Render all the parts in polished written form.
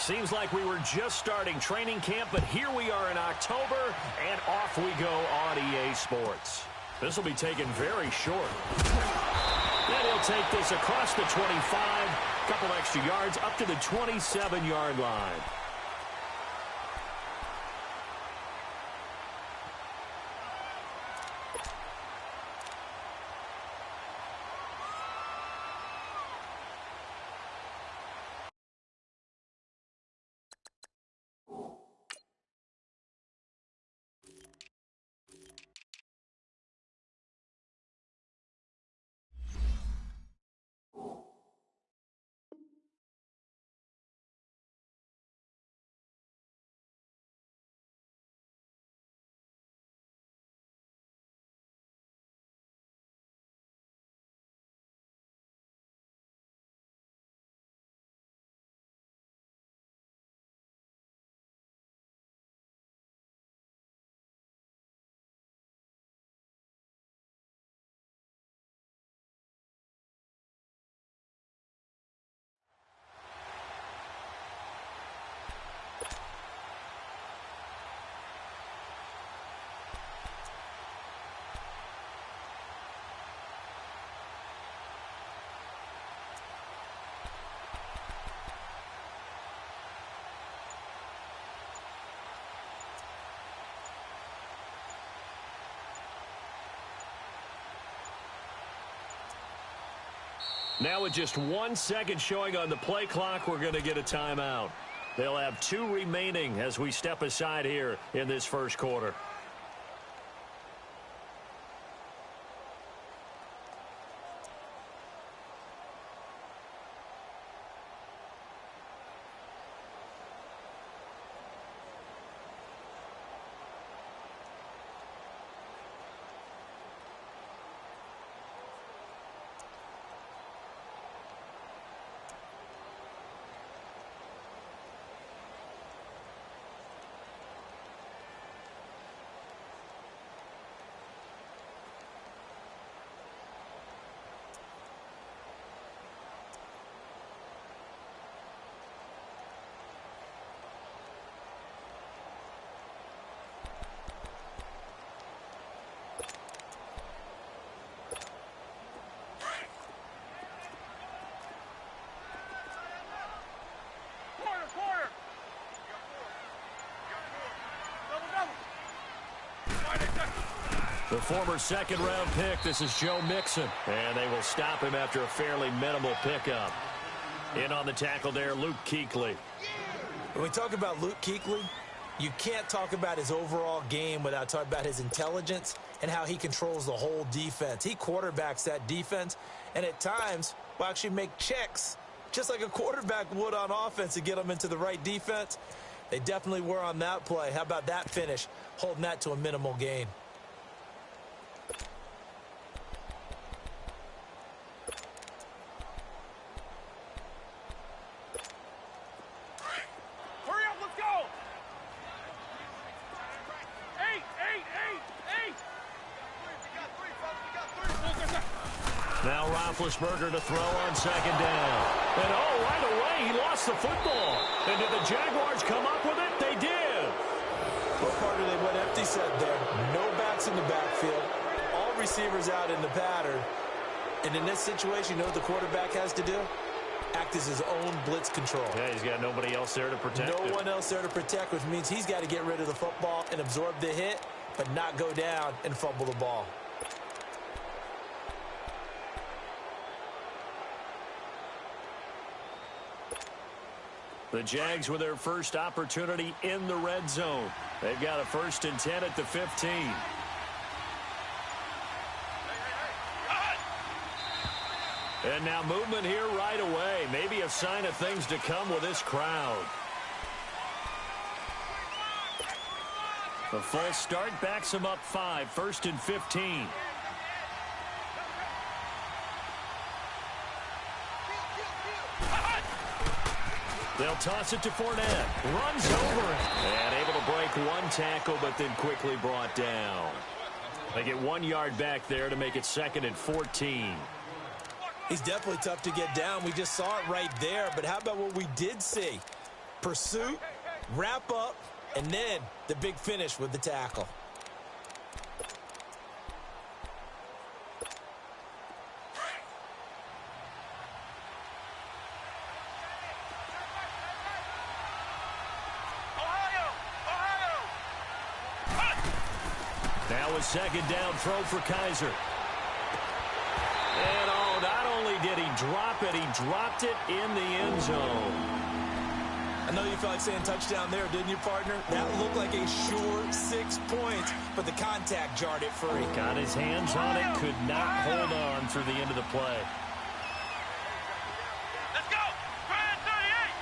Seems like we were just starting training camp, but here we are in October, and off we go on EA Sports. This will be taken very short. And he'll take this across the 25, a couple extra yards, up to the 27-yard line. Now with just 1 second showing on the play clock, we're going to get a timeout. They'll have 2 remaining as we step aside here in this first quarter. The former second-round pick, this is Joe Mixon. And they will stop him after a fairly minimal pickup. In on the tackle there, Luke Kuechly. When we talk about Luke Kuechly, you can't talk about his overall game without talking about his intelligence and how he controls the whole defense. He quarterbacks that defense, and at times will actually make checks, just like a quarterback would on offense to get them into the right defense. They definitely were on that play. How about that finish, holding that to a minimal gain? Roethlisberger to throw on second down. And right away, he lost the football. And did the Jaguars come up with it? They did. Well, Carter, they went empty set there. No backs in the backfield. All receivers out in the pattern. And in this situation, you know what the quarterback has to do? Act as his own blitz control. Yeah, he's got nobody else there to protect him. No one else there to protect, which means he's got to get rid of the football and absorb the hit, but not go down and fumble the ball. The Jags with their first opportunity in the red zone. They've got a 1st and 10 at the 15. And now movement here right away. Maybe a sign of things to come with this crowd. The false start backs them up 5, 1st and 15. They'll toss it to Fournette. Runs over it. And able to break one tackle, but then quickly brought down. They get 1 yard back there to make it 2nd and 14. He's definitely tough to get down. We just saw it right there. But how about what we did see? pursuit, wrap up, and then the big finish with the tackle. Now a second down throw for Kaiser. And not only did he drop it, he dropped it in the end zone. I know you felt like saying touchdown there, didn't you, partner? That looked like a sure 6 points, but the contact jarred it free. Got his hands on it, could not hold on through the end of the play. Let's go! 38!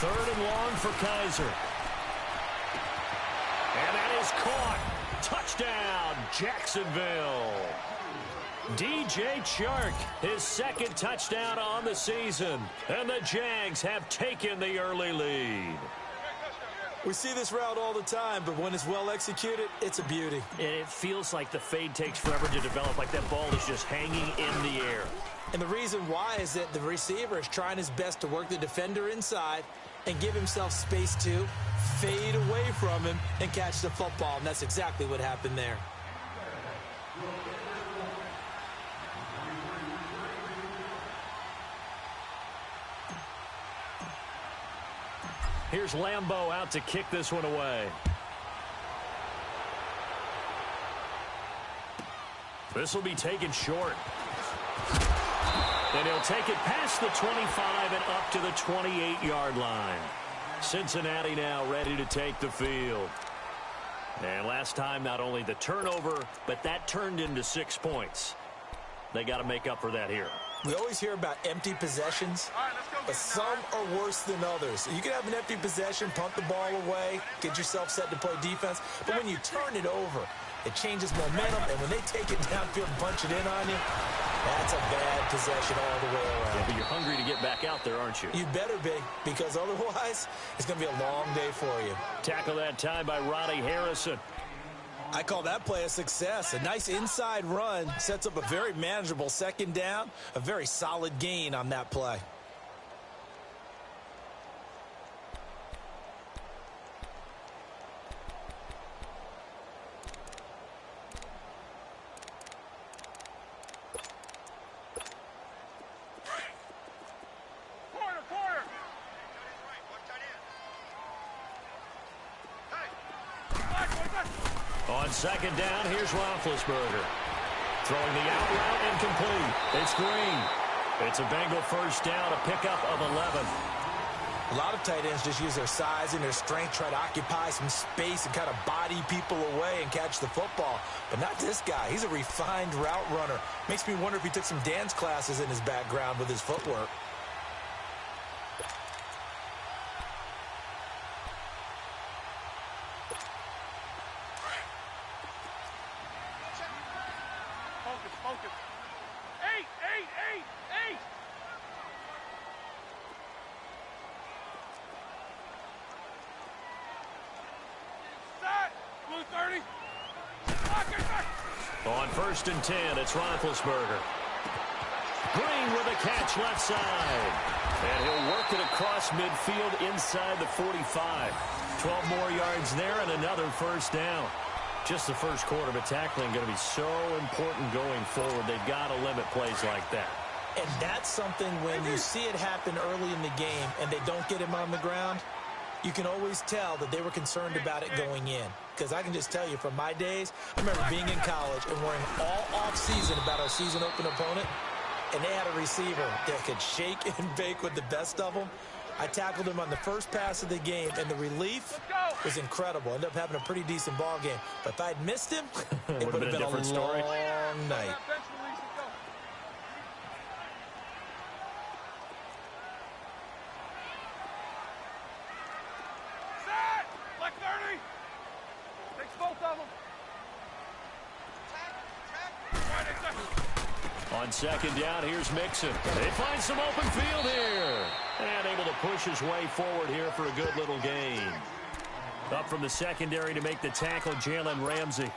Third and long for Kaiser. And that is caught. Touchdown, Jacksonville. DJ Chark, his second touchdown on the season. And the Jags have taken the early lead. We see this route all the time, but when it's well executed, it's a beauty. And it feels like the fade takes forever to develop, like that ball is just hanging in the air. And the reason why is that the receiver is trying his best to work the defender inside and give himself space to fade away from him and catch the football. And that's exactly what happened there. Here's Lambeau out to kick this one away. This will be taken short. And he'll take it past the 25 and up to the 28-yard line. Cincinnati now ready to take the field. And last time, not only the turnover, but that turned into 6 points. They got to make up for that here. We always hear about empty possessions, but some are worse than others. You can have an empty possession, punt the ball away, get yourself set to play defense, but when you turn it over, it changes momentum, and when they take it downfield and punch it in on you, that's a bad possession all the way around. Yeah, but you're hungry to get back out there, aren't you? You better be, because otherwise, it's going to be a long day for you. Tackle that time by Ronnie Harrison. I call that play a success. A nice inside run sets up a very manageable second down, a very solid gain on that play. On second down, here's Roethlisberger. Throwing the out route incomplete. It's Green. It's a Bengal first down, a pickup of 11. A lot of tight ends just use their size and their strength, try to occupy some space and kind of body people away and catch the football. But not this guy. He's a refined route runner. Makes me wonder if he took some dance classes in his background with his footwork. Focus. 8. Set. Blue 30. On first and 10, it's Roethlisberger. Green with a catch left side. And he'll work it across midfield inside the 45. 12 more yards there and another first down. Just the first quarter, but tackling going to be so important going forward. They've got to limit plays like that. And that's something when you see it happen early in the game and they don't get him on the ground, you can always tell that they were concerned about it going in. Because I can just tell you from my days, I remember being in college and worrying all off-season about our season-open opponent, and they had a receiver that could shake and bake with the best of them. I tackled him on the first pass of the game, and the relief was incredible. Ended up having a pretty decent ball game. But if I'd missed him, it would have been a different story. long night. Set. Black 30. Takes both of them. On second down, here's Mixon. They find some open field here. And able to push his way forward here for a good little gain. Up from the secondary to make the tackle, Jalen Ramsey.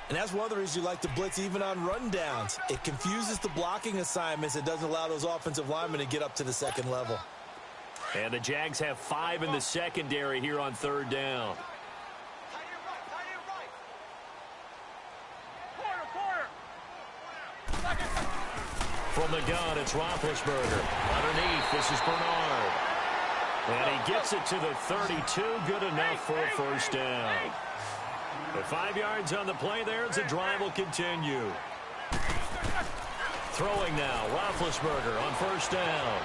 And that's one of the reasons you like to blitz even on rundowns. It confuses the blocking assignments. It doesn't allow those offensive linemen to get up to the second level. And the Jags have 5 in the secondary here on 3rd down. From the gun, it's Roethlisberger. Underneath, this is Bernard. And he gets it to the 32. Good enough for a 1st down. But 5 yards on the play there as the drive will continue. Throwing now, Roethlisberger on 1st down.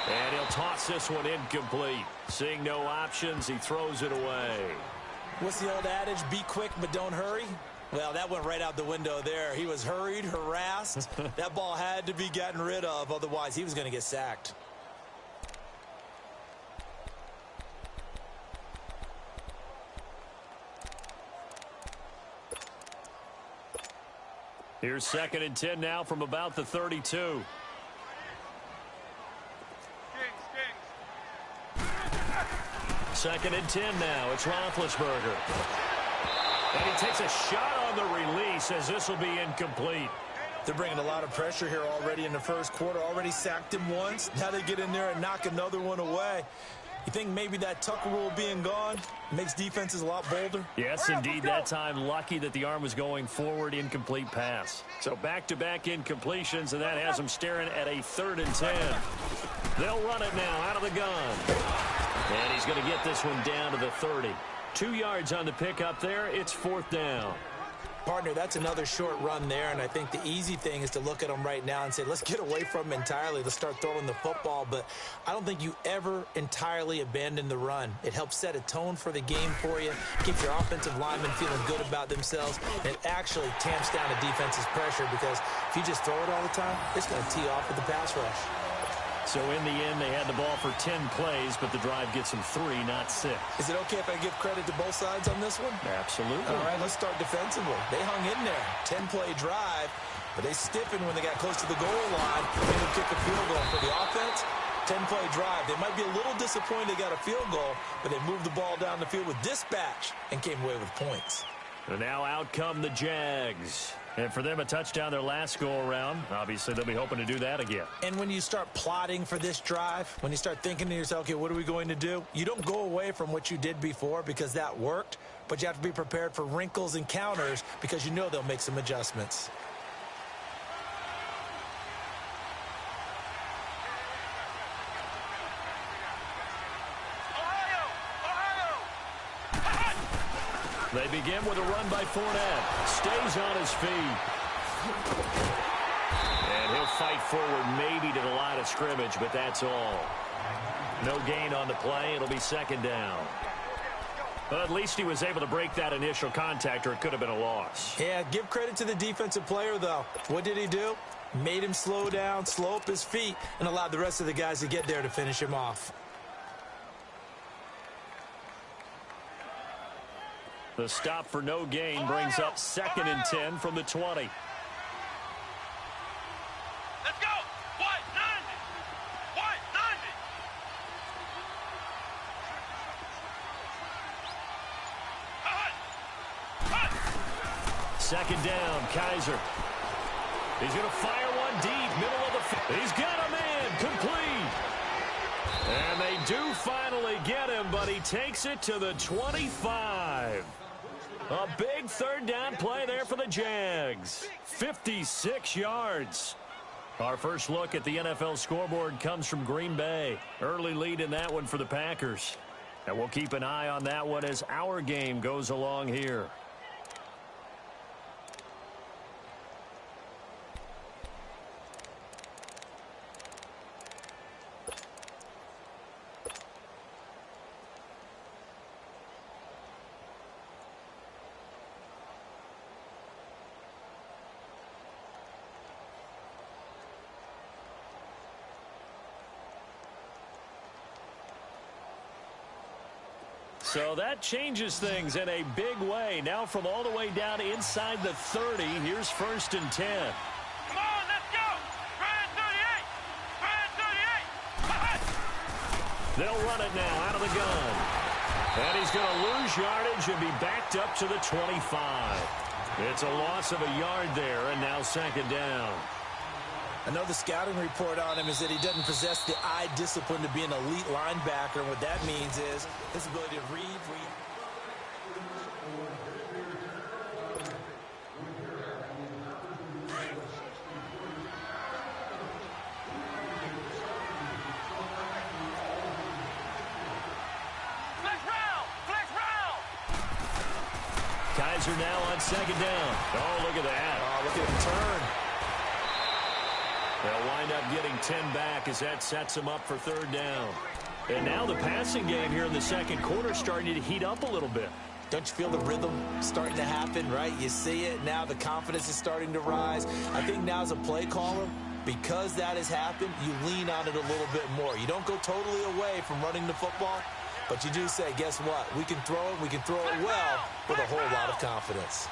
And he'll toss this one incomplete. Seeing no options, he throws it away. What's the old adage? Be quick, but don't hurry. Well, that went right out the window there. He was hurried, harassed. That ball had to be gotten rid of. Otherwise, he was going to get sacked. Here's 2nd and 10 now from about the 32. 2nd and 10 now. It's Roethlisberger. And he takes a shot on the release as this will be incomplete. They're bringing a lot of pressure here already in the 1st quarter. Already sacked him once. Now they get in there and knock another one away. You think maybe that Tucker rule being gone makes defenses a lot bolder? Yes, indeed. That time, lucky that the arm was going forward, incomplete pass. So back-to-back incompletions, and that has them staring at a 3rd and 10. They'll run it now out of the gun. And he's going to get this one down to the 30. 2 yards on the pickup there. It's 4th down. Partner, that's another short run there, and I think the easy thing is to look at them right now and say, let's get away from them entirely. Let's start throwing the football, but I don't think you ever entirely abandon the run. It helps set a tone for the game for you, keeps your offensive linemen feeling good about themselves, and it actually tamps down a defense's pressure because if you just throw it all the time, it's going to tee off with the pass rush. So in the end, they had the ball for 10 plays, but the drive gets them 3, not 6. Is it okay if I give credit to both sides on this one? Absolutely. All right, let's start defensively. They hung in there. 10-play drive, but they stiffened when they got close to the goal line. Made them kick a field goal. For the offense, 10-play drive. They might be a little disappointed they got a field goal, but they moved the ball down the field with dispatch and came away with points. And now out come the Jags. And for them, a touchdown their last go-around. Obviously, they'll be hoping to do that again. And when you start plotting for this drive, when you start thinking to yourself, okay, what are we going to do? You don't go away from what you did before because that worked, but you have to be prepared for wrinkles and counters because you know they'll make some adjustments. They begin with a run by Fournette. Stays on his feet. And he'll fight forward maybe to the line of scrimmage, but that's all. No gain on the play. It'll be 2nd down. Well, at least he was able to break that initial contact, or it could have been a loss. Yeah, give credit to the defensive player, though. What did he do? Made him slow down, slow up his feet, and allowed the rest of the guys to get there to finish him off. The stop for no gain brings up 2nd and 10 from the 20. Let's go! What? 90! What? 90! 2nd down, Kaiser. He's going to fire one deep, middle of the field. He's got a man, complete. And they do finally get him, but he takes it to the 25. A big 3rd down play there for the Jags. 56 yards. Our first look at the NFL scoreboard comes from Green Bay. Early lead in that one for the Packers. And we'll keep an eye on that one as our game goes along here. So that changes things in a big way. Now from all the way down inside the 30, here's 1st and 10. Come on, let's go! Brad 38! Brad 38! They'll run it now out of the gun. And he's going to lose yardage and be backed up to the 25. It's a loss of a yard there, and now 2nd down. I know the scouting report on him is that he doesn't possess the eye discipline to be an elite linebacker. And what that means is his ability to read. Kaiser now on second down. Oh, look at that. Oh, look at him turn. They'll wind up getting 10 back as that sets them up for third down. And now the passing game here in the second quarter starting to heat up a little bit. Don't you feel the rhythm starting to happen, right? You see it. Now the confidence is starting to rise. I think now as a play caller, because that has happened, you lean on it a little bit more. You don't go totally away from running the football, but you do say, guess what? We can throw it. We can throw it well with a whole lot of confidence.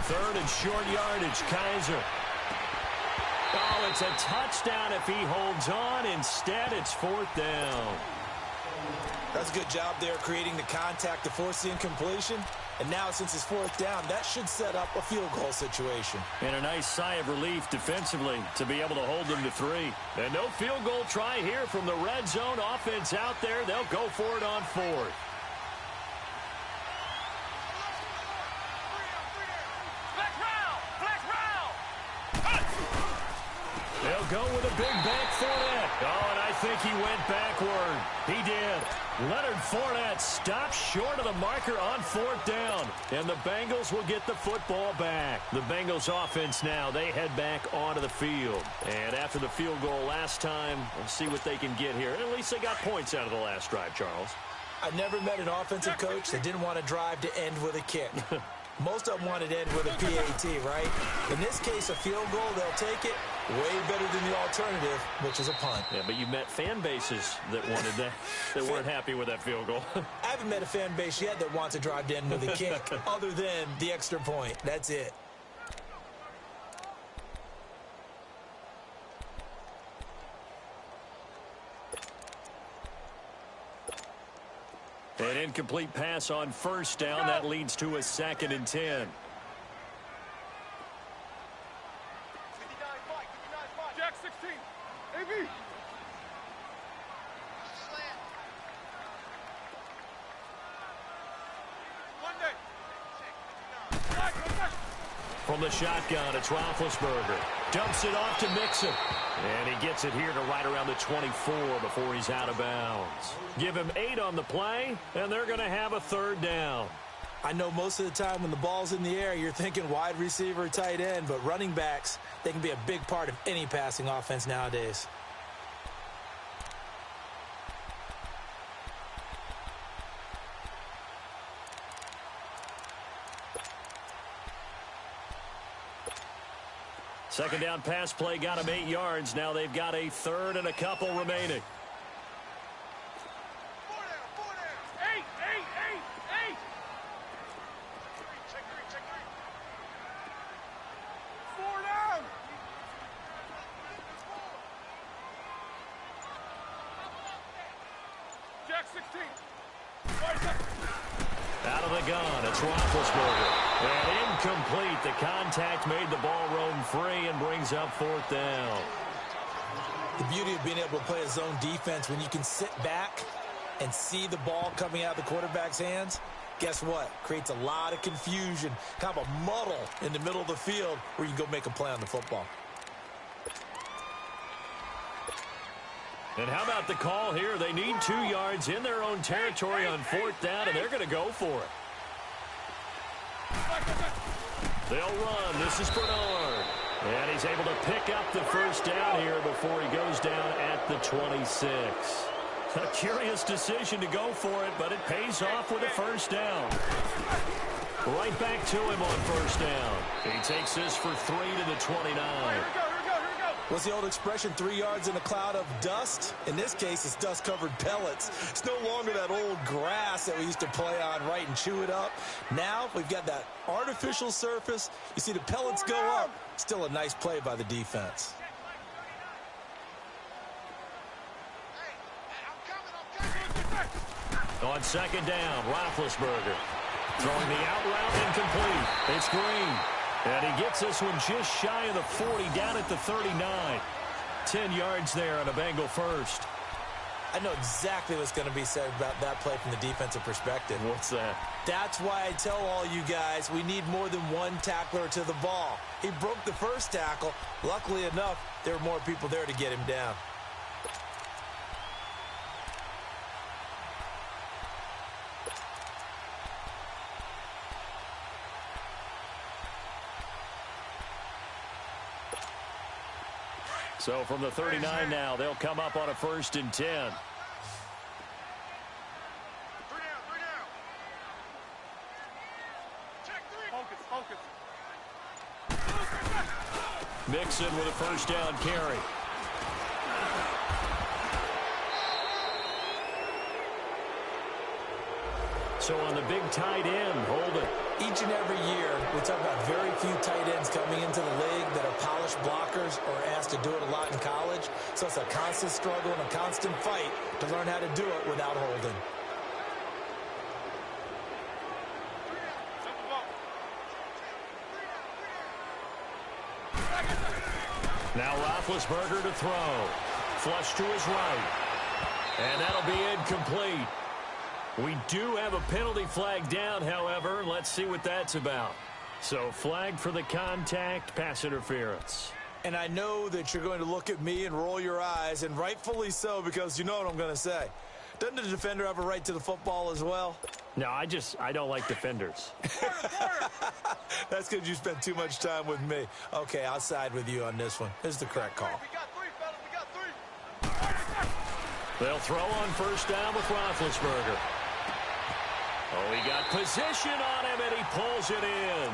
Third and short yardage, Kaiser. Oh, it's a touchdown if he holds on. Instead, it's fourth down. That's a good job there creating the contact to force the incompletion. And now, since it's fourth down, that should set up a field goal situation. And a nice sigh of relief defensively to be able to hold them to 3. And no field goal try here from the red zone offense out there. They'll go for it on fourth. They'll go with a big back Fournette. Oh, and I think he went backward. He did. Leonard Fournette stops short of the marker on fourth down. And the Bengals will get the football back. The Bengals offense now, they head back onto the field. And after the field goal last time, we'll see what they can get here. At least they got points out of the last drive, Charles. I've never met an offensive coach that didn't want to drive to end with a kick. Most of them wanted to end with a PAT, right? In this case, a field goal, they'll take it. Way better than the alternative, which is a punt. Yeah, but you met fan bases that wanted that, that weren't happy with that field goal. I haven't met a fan base yet that wants to drive to end with a kick, other than the extra point. That's it. An incomplete pass on first down. That leads to a 2nd and 10. Jack 16. AB. From the shotgun, it's Roethlisberger. Dumps it off to Mixon. And he gets it here to right around the 24 before he's out of bounds. Give him 8 on the play, and they're going to have a third down. I know most of the time when the ball's in the air, you're thinking wide receiver, tight end, but running backs, they can be a big part of any passing offense nowadays. Second down pass play got him 8 yards. Now they've got a third and a couple remaining. Jack 16. Out of the gun, it's Roethlisberger. And incomplete. The contact made the ball roam free and brings up fourth down. The beauty of being able to play a zone defense when you can sit back and see the ball coming out of the quarterback's hands, guess what? Creates a lot of confusion, kind of a muddle in the middle of the field where you can go make a play on the football. And how about the call here? They need 2 yards in their own territory on fourth down, and they're going to go for it. They'll run. This is Bernard. And he's able to pick up the first down here before he goes down at the 26. A curious decision to go for it, but it pays off with a first down. Right back to him on first down. He takes this for 3 to the 29. What's the old expression, 3 yards in a cloud of dust? In this case, it's dust-covered pellets. It's no longer that old grass that we used to play on, right, and chew it up. Now we've got that artificial surface. You see the pellets go up. Still a nice play by the defense. On second down, Roethlisberger. Throwing the out route incomplete. It's Green. And he gets this one just shy of the 40, down at the 39. 10 yards there on a Bengal first. I know exactly what's going to be said about that play from the defensive perspective. What's that? That's why I tell all you guys we need more than one tackler to the ball. He broke the first tackle. Luckily enough, there were more people there to get him down. So from the 39 now, they'll come up on a 1st and 10. 3 down, 3 down. Check 3. Focus. Mixon with a 1st down carry. So on the big tight end, Holden. Each and every year, we talk about very few tight ends coming into the league that are polished blockers or asked to do it a lot in college. So it's a constant struggle and a constant fight to learn how to do it without holding. Now Roethlisberger to throw. Flush to his right. And that'll be incomplete. We do have a penalty flag down, however. Let's see what that's about. So flag for the contact, pass interference. And I know that you're going to look at me and roll your eyes, and rightfully so, because you know what I'm going to say. Doesn't the defender have a right to the football as well? No, I don't like defenders. That's because you spent too much time with me. Okay, I'll side with you on this one. This is the correct call. We got 3, fellas. We got 3. They'll throw on 1st down with Roethlisberger. Oh, he got position on him, and he pulls it in.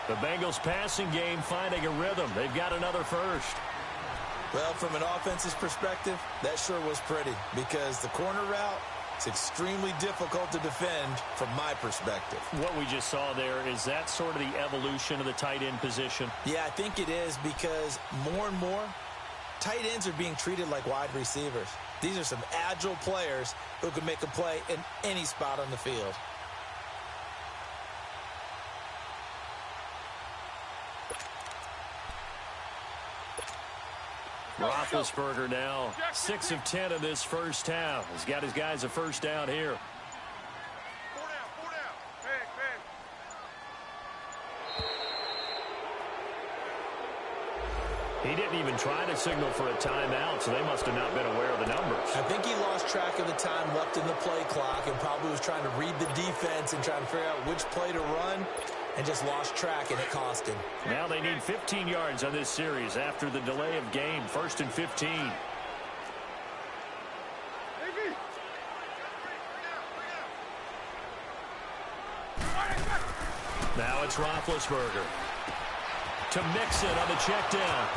The Bengals passing game finding a rhythm. They've got another 1st. Well, from an offense's perspective, that sure was pretty because the corner route is extremely difficult to defend from my perspective. What we just saw there, is that sort of the evolution of the tight end position? Yeah, I think it is because more and more, tight ends are being treated like wide receivers. These are some agile players who can make a play in any spot on the field. Roethlisberger now 6 of 10 in this first half. He's got his guys a 1st down here. 4 down. Big. He didn't even try to signal for a timeout, so they must have not been aware of the numbers. I think he lost track of the time left in the play clock and probably was trying to read the defense and trying to figure out which play to run and just lost track, and it cost him. Now they need 15 yards on this series after the delay of game. 1st and 15. Now it's Roethlisberger. To Mixon on the check down.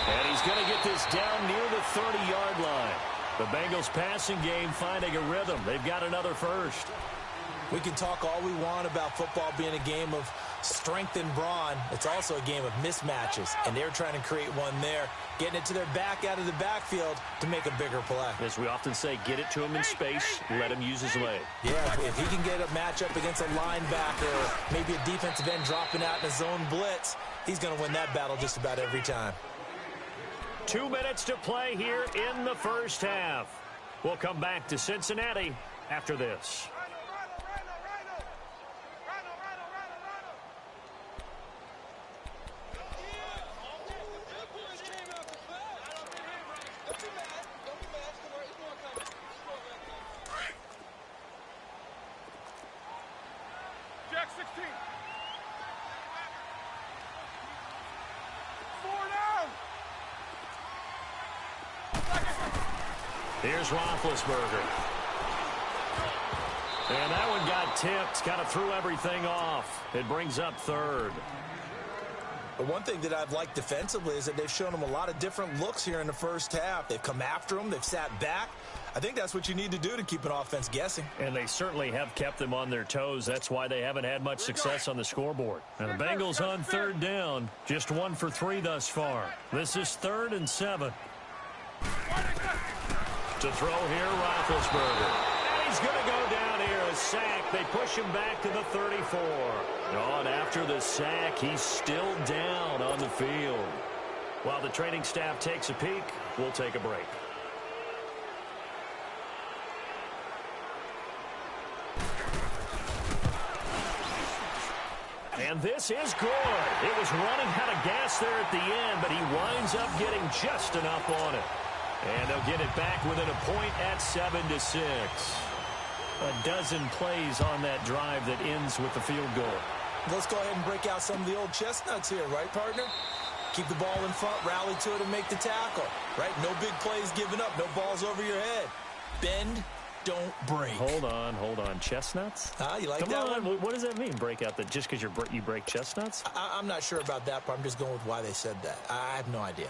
And he's going to get this down near the 30-yard line. The Bengals passing game finding a rhythm. They've got another 1st. We can talk all we want about football being a game of strength and brawn. It's also a game of mismatches, and they're trying to create one there, getting it to their back out of the backfield to make a bigger play. As we often say, get it to him in space, let him use his leg. Yeah, if he can get a matchup against a linebacker or maybe a defensive end dropping out in a zone blitz, he's going to win that battle just about every time. 2 minutes to play here in the first half. We'll come back to Cincinnati after this. Jack 16. 4 down. Here's Roethlisberger. And that one got tipped, kind of threw everything off. It brings up 3rd. But one thing that I've liked defensively is that they've shown him a lot of different looks here in the first half. They've come after him. They've sat back. I think that's what you need to do to keep an offense guessing. And they certainly have kept them on their toes. That's why they haven't had much success on the scoreboard. And the Bengals on 3rd down, just 1 for 3 thus far. This is 3rd and 7. To throw here, Roethlisberger. he's going to go down here. A sack. They push him back to the 34. Oh, and after the sack, he's still down on the field. While the training staff takes a peek, we'll take a break. And this is good. It was running out of gas there at the end, but he winds up getting just enough on it. And they'll get it back within a point at 7-6. A dozen plays on that drive that ends with the field goal. Let's go ahead and break out some of the old chestnuts here, right, partner? Keep the ball in front, rally to it, and make the tackle, right? No big plays given up, no balls over your head. Bend, don't break. Hold on. Chestnuts? You like Come that on. one? What does that mean, break out? That just because you break chestnuts? I'm not sure about that, but I'm just going with why they said that. I have no idea.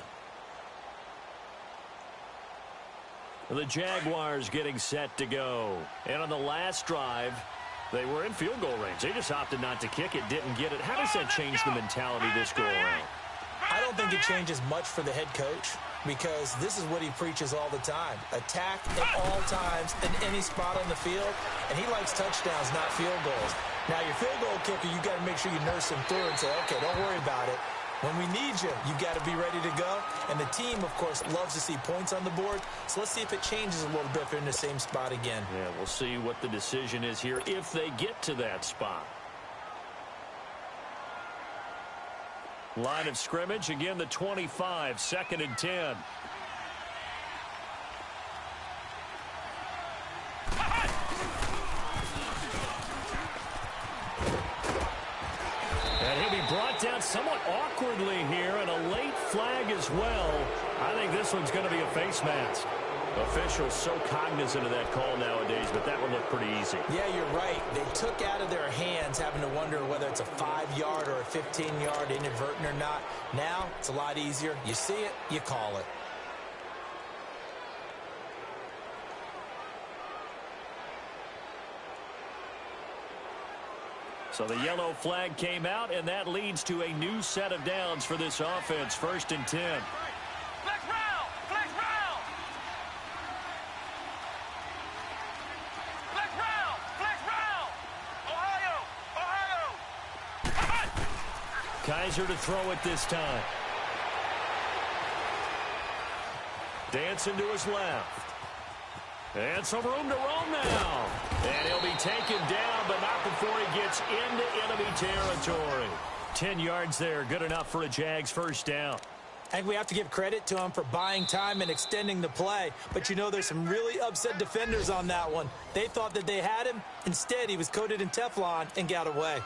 The Jaguars getting set to go. And on the last drive, they were in field goal range. They just opted not to kick it, didn't get it. How does that change the mentality this go-around? I don't think it changes much for the head coach because this is what he preaches all the time. Attack at all times in any spot on the field, and he likes touchdowns, not field goals. Now, your field goal kicker, you got to make sure you nurse him through and say, okay, don't worry about it. When we need you, you got to be ready to go. And the team, of course, loves to see points on the board. So let's see if it changes a little bit if they're in the same spot again. Yeah, we'll see what the decision is here if they get to that spot. Line of scrimmage, again, the 25, 2nd and 10. And he'll be brought down somewhat awkwardly here, and a late flag as well. I think this one's going to be a face mask. Officials so cognizant of that call nowadays, but that one looked pretty easy. Yeah, you're right. They took out of their hands having to wonder whether it's a 5-yard or a 15-yard inadvertent or not. Now, it's a lot easier. You see it, you call it. So the yellow flag came out, and that leads to a new set of downs for this offense. 1st and 10. Flex round! Flex round! Flex round! Flex round! Ohio! Kaiser to throw it this time. Dancing to his left. And some room to roam now. And he'll be taken down, but not before he gets into enemy territory. 10 yards there, good enough for a Jags first down. I think we have to give credit to him for buying time and extending the play. But, you know, there's some really upset defenders on that one. They thought that they had him. Instead, he was coated in Teflon and got away.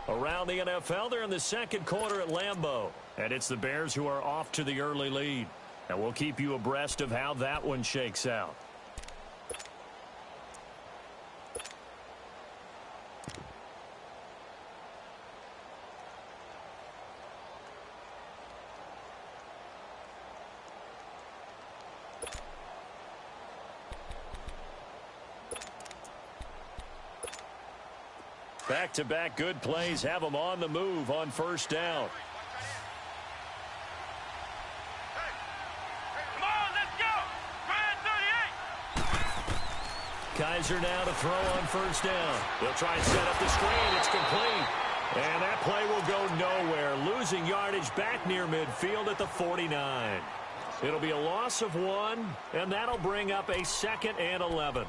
Around the NFL, they're in the second quarter at Lambeau. And it's the Bears who are off to the early lead. And we'll keep you abreast of how that one shakes out. Back-to-back good plays have them on the move on first down. Come on, let's go! Brand 38! Kaiser now to throw on first down. He'll try and set up the screen. It's complete. And that play will go nowhere. Losing yardage back near midfield at the 49. It'll be a loss of 1, and that'll bring up a 2nd and 11.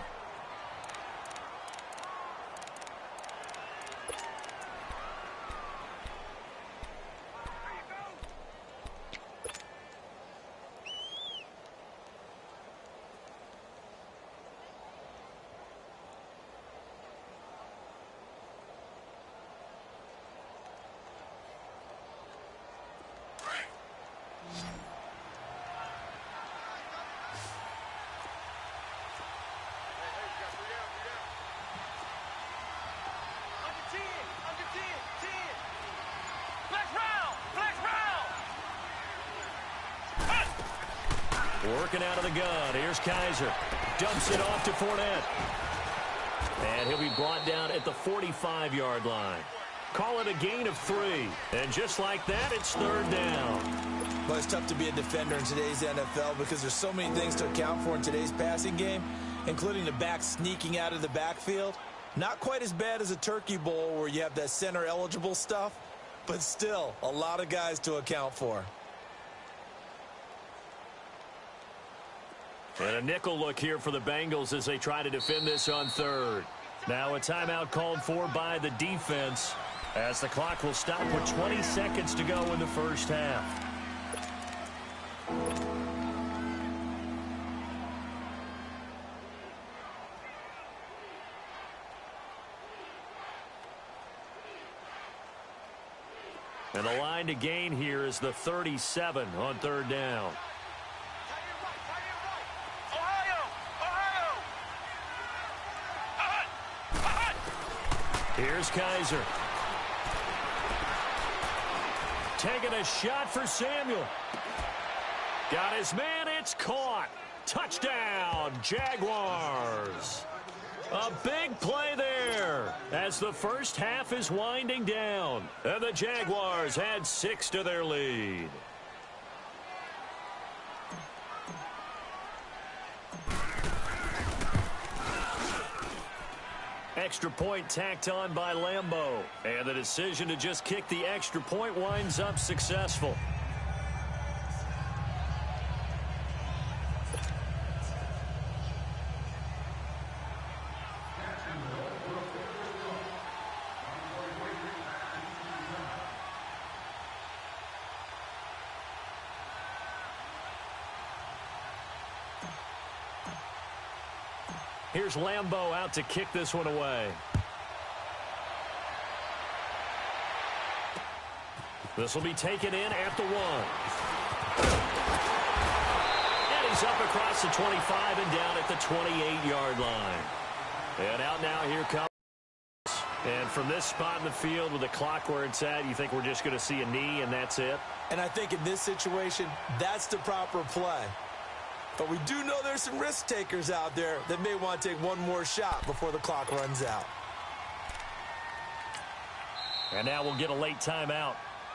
Working out of the gun. Here's Kaiser. Dumps it off to Fournette. And he'll be brought down at the 45-yard line. Call it a gain of 3. And just like that, it's third down. Well, it's tough to be a defender in today's NFL because there's so many things to account for in today's passing game, including the back sneaking out of the backfield. Not quite as bad as a turkey bowl where you have that center-eligible stuff, but still a lot of guys to account for. And a nickel look here for the Bengals as they try to defend this on third. Now a timeout called for by the defense as the clock will stop with 20 seconds to go in the first half. And the line to gain here is the 37 on third down. Here's Kaiser. Taking a shot for Samuel. Got his man, it's caught. Touchdown, Jaguars. A big play there as the first half is winding down. And the Jaguars add 6 to their lead. Extra point tacked on by Lambeau. And the decision to just kick the extra point winds up successful. Here's Lambeau out to kick this one away. This will be taken in at the 1. And he's up across the 25 and down at the 28-yard line. And out now, here comes. And from this spot in the field with the clock where it's at, you think we're just going to see a knee and that's it? And I think in this situation, that's the proper play. But we do know there's some risk takers out there that may want to take one more shot before the clock runs out. And now we'll get a late timeout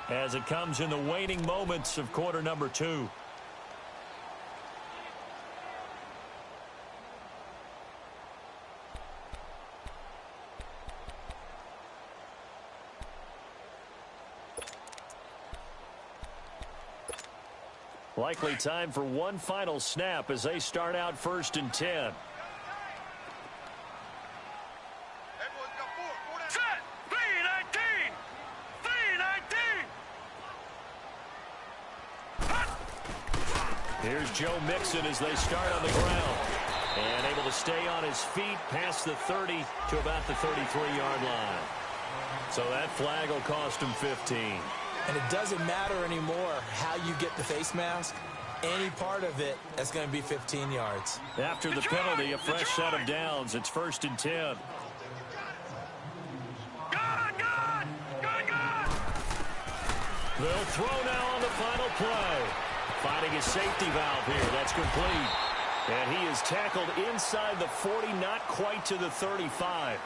as it comes in the waning moments of quarter number 2. Likely time for one final snap as they start out 1st and 10. Here's Joe Mixon as they start on the ground. And able to stay on his feet past the 30 to about the 33-yard line. So that flag will cost him 15. And it doesn't matter anymore how you get the face mask. Any part of it, that's going to be 15 yards. After the penalty, a fresh set of downs. It's 1st and 10. They'll throw now on the final play. Finding his safety valve here. That's complete. And he is tackled inside the 40, not quite to the 35.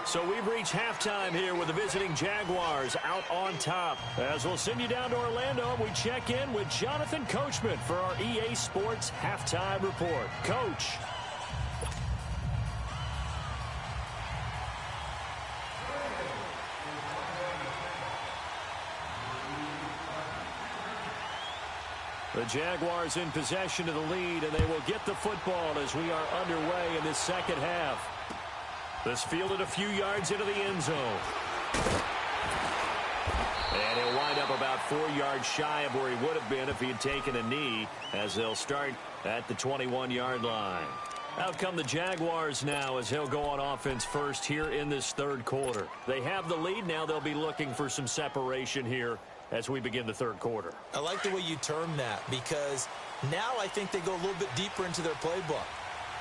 So we've reached halftime here with the visiting Jaguars out on top. As we'll send you down to Orlando, we check in with Jonathan Coachman for our EA Sports Halftime Report. Coach. The Jaguars in possession of the lead, and they will get the football as we are underway in this second half. This fielded a few yards into the end zone. And he'll wind up about 4 yards shy of where he would have been if he had taken a knee, as they'll start at the 21-yard line. Out come the Jaguars now as he'll go on offense first here in this third quarter. They have the lead. Now they'll be looking for some separation here as we begin the third quarter. I like the way you term that because now I think they go a little bit deeper into their playbook.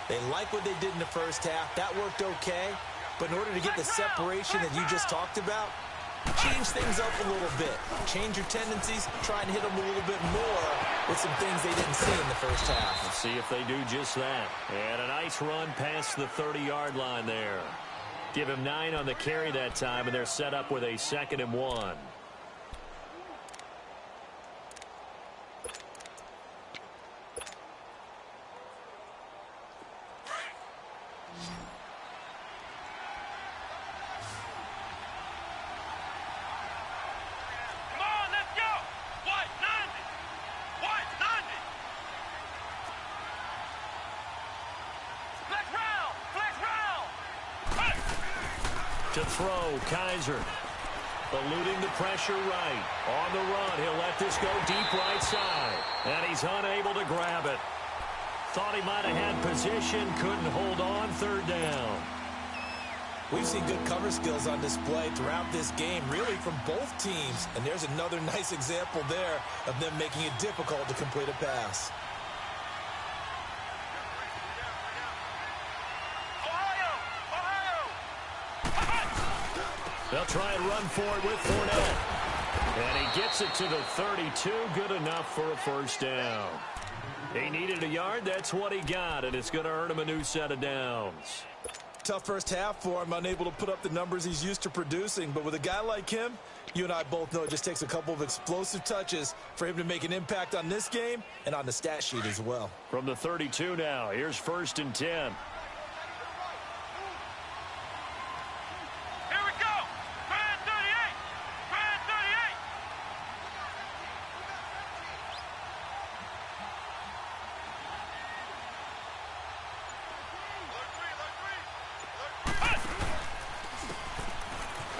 They like what they did in the first half. That worked okay. But in order to get the separation that you just talked about, change things up a little bit. Change your tendencies. Try and hit them a little bit more with some things they didn't see in the first half. Let's see if they do just that. And a nice run past the 30-yard line there. Give him 9 on the carry that time, and they're set up with a 2nd and 1. To throw, Kaiser. Eluding the pressure right. On the run, he'll let this go deep right side. And he's unable to grab it. Thought he might have had position, couldn't hold on, 3rd down. We've seen good cover skills on display throughout this game, really from both teams. And there's another nice example there of them making it difficult to complete a pass. They'll try and run for it with Fournette. And he gets it to the 32. Good enough for a 1st down. He needed a yard. That's what he got, and it's going to earn him a new set of downs. Tough first half for him, unable to put up the numbers he's used to producing. But with a guy like him, you and I both know it just takes a couple of explosive touches for him to make an impact on this game and on the stat sheet as well. From the 32 now, here's 1st and 10.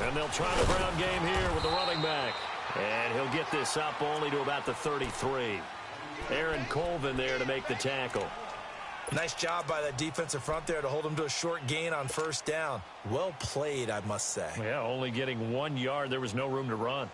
And they'll try the ground game here with the running back. And he'll get this up only to about the 33. Aaron Colvin there to make the tackle. Nice job by that defensive front there to hold him to a short gain on 1st down. Well played, I must say. Yeah, only getting 1 yard. There was no room to run.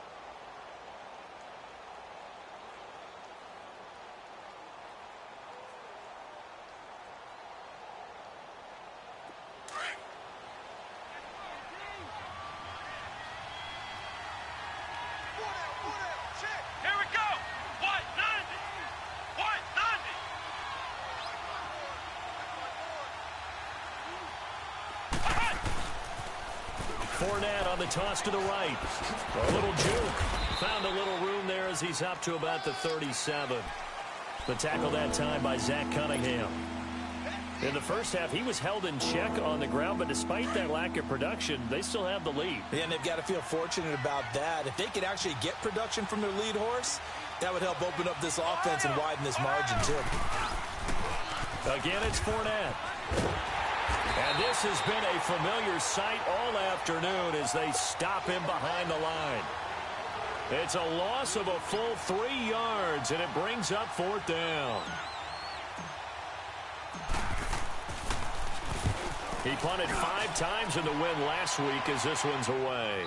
Fournette on the toss to the right. A little juke. Found a little room there as he's up to about the 37. The tackle that time by Zach Cunningham. In the first half, he was held in check on the ground, but despite that lack of production, they still have the lead. Yeah, and they've got to feel fortunate about that. If they could actually get production from their lead horse, that would help open up this offense and widen this margin, too. Again, it's Fournette. And this has been a familiar sight all afternoon as they stop him behind the line. It's a loss of a full 3 yards, and it brings up 4th down. He punted 5 times in the win last week as this one's away.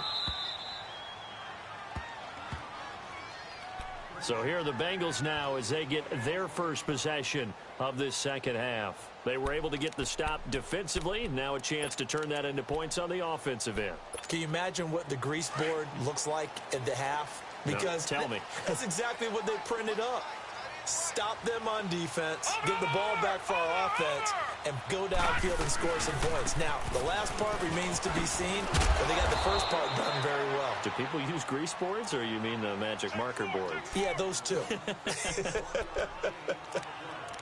So here are the Bengals now as they get their first possession of this second half. They were able to get the stop defensively. Now a chance to turn that into points on the offensive end. Can you imagine what the grease board looks like at the half? Because no, tell me. That's exactly what they printed up. Stop them on defense, get the ball back for our offense, and go downfield and score some points. Now, the last part remains to be seen, but they got the first part done very well. Do people use grease boards, or you mean the magic marker board? Yeah, those two.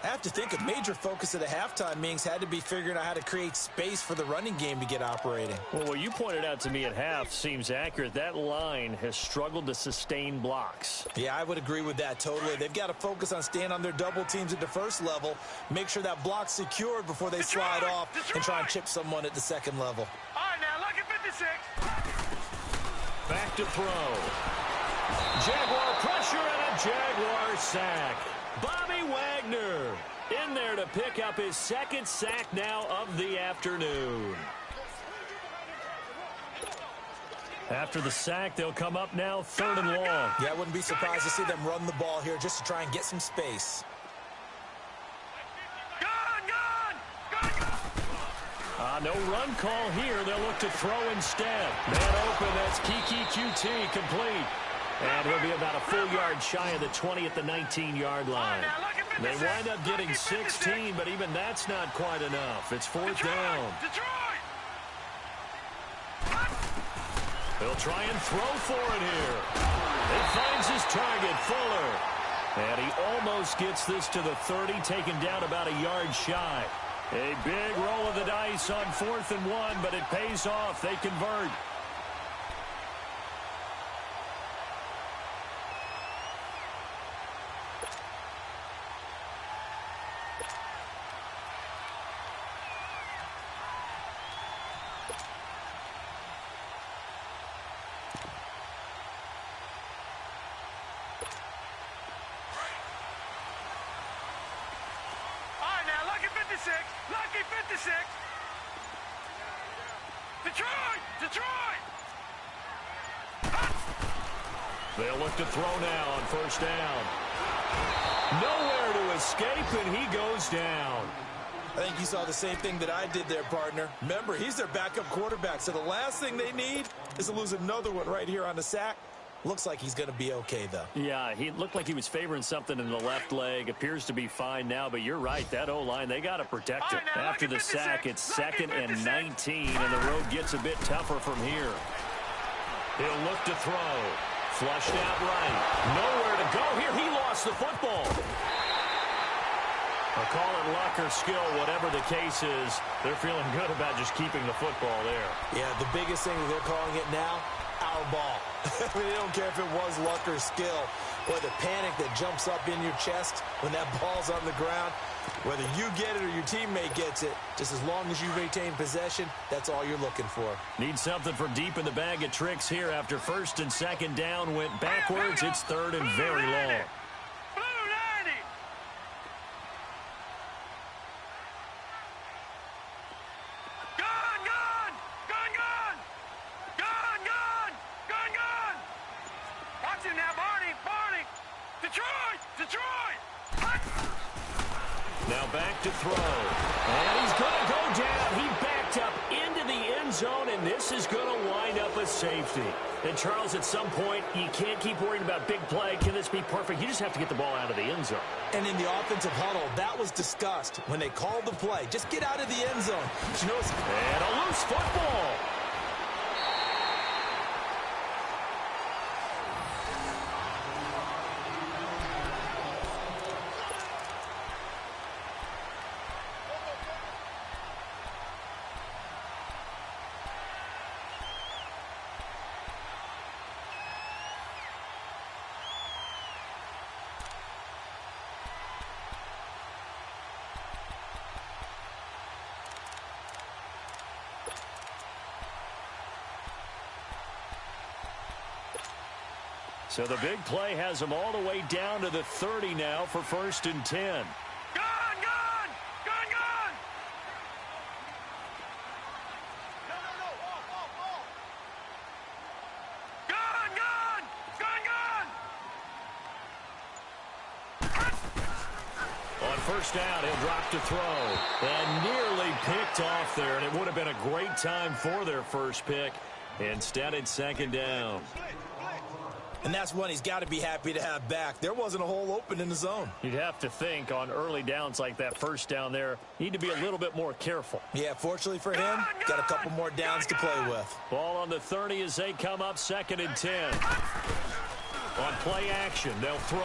I have to think a major focus of the halftime meetings had to be figuring out how to create space for the running game to get operating. Well, what you pointed out to me at half seems accurate. That line has struggled to sustain blocks. Yeah, I would agree with that totally. They've got to focus on staying on their double teams at the first level, make sure that block's secured before they slide off and try and chip someone at the second level. All right, now, look at 56. Back to throw. Jaguar pressure and a Jaguar sack. Bobby Wagner in there to pick up his second sack now of the afternoon. After the sack, they'll come up now 3rd and long. Yeah, I wouldn't be surprised to see them run the ball here just to try and get some space. No run call here. They'll look to throw instead. Man open, that's Kiki QT complete. And he'll be about a full yard shy of the 20 at the 19-yard line. They wind up getting 16, but even that's not quite enough. It's 4th down. He'll try and throw for it here. He finds his target, Fuller. And he almost gets this to the 30, taken down about a yard shy. A big roll of the dice on 4th and 1, but it pays off. They convert. Lucky 56. Detroit! Detroit! They'll look to throw now on 1st down. Nowhere to escape, and he goes down. I think you saw the same thing that I did there, partner. Remember, he's their backup quarterback, so the last thing they need is to lose another one right here on the sack. Looks like he's going to be okay, though. Yeah, he looked like he was favoring something in the left leg. Appears to be fine now, but you're right. That O-line, they got to protect it. After the sack, it's 2nd and 19, and the road gets a bit tougher from here. He'll look to throw. Flushed out right. Nowhere to go here. He lost the football. I'll call it luck or skill, whatever the case is. They're feeling good about just keeping the football there. Yeah, the biggest thing that they're calling it now, our ball. I mean, they don't care if it was luck or skill, or the panic that jumps up in your chest when that ball's on the ground. Whether you get it or your teammate gets it, just as long as you retain possession, that's all you're looking for. Need something from deep in the bag of tricks here. After 1st and 2nd down went backwards, it's 3rd and very long. Now back to throw. And he's going to go down. He backed up into the end zone, and this is going to wind up a safety. And, Charles, at some point, you can't keep worrying about big play. Can this be perfect? You just have to get the ball out of the end zone. And in the offensive huddle, that was discussed when they called the play. Just get out of the end zone. But you know, and a loose football. So the big play has them all the way down to the 30 now for 1st and 10. Gone! Gone! Gone! Gone! Gone! Gone! Gone! Gone! On 1st down, he'll drop to throw. And nearly picked off there, and it would have been a great time for their first pick. Instead, it's 2nd down. And that's one he's got to be happy to have back. There wasn't a hole open in the zone. You'd have to think on early downs like that 1st down there, need to be a little bit more careful. Yeah, fortunately for him, got a couple more downs to play with. Ball on the 30 as they come up 2nd and 10. On play action, they'll throw.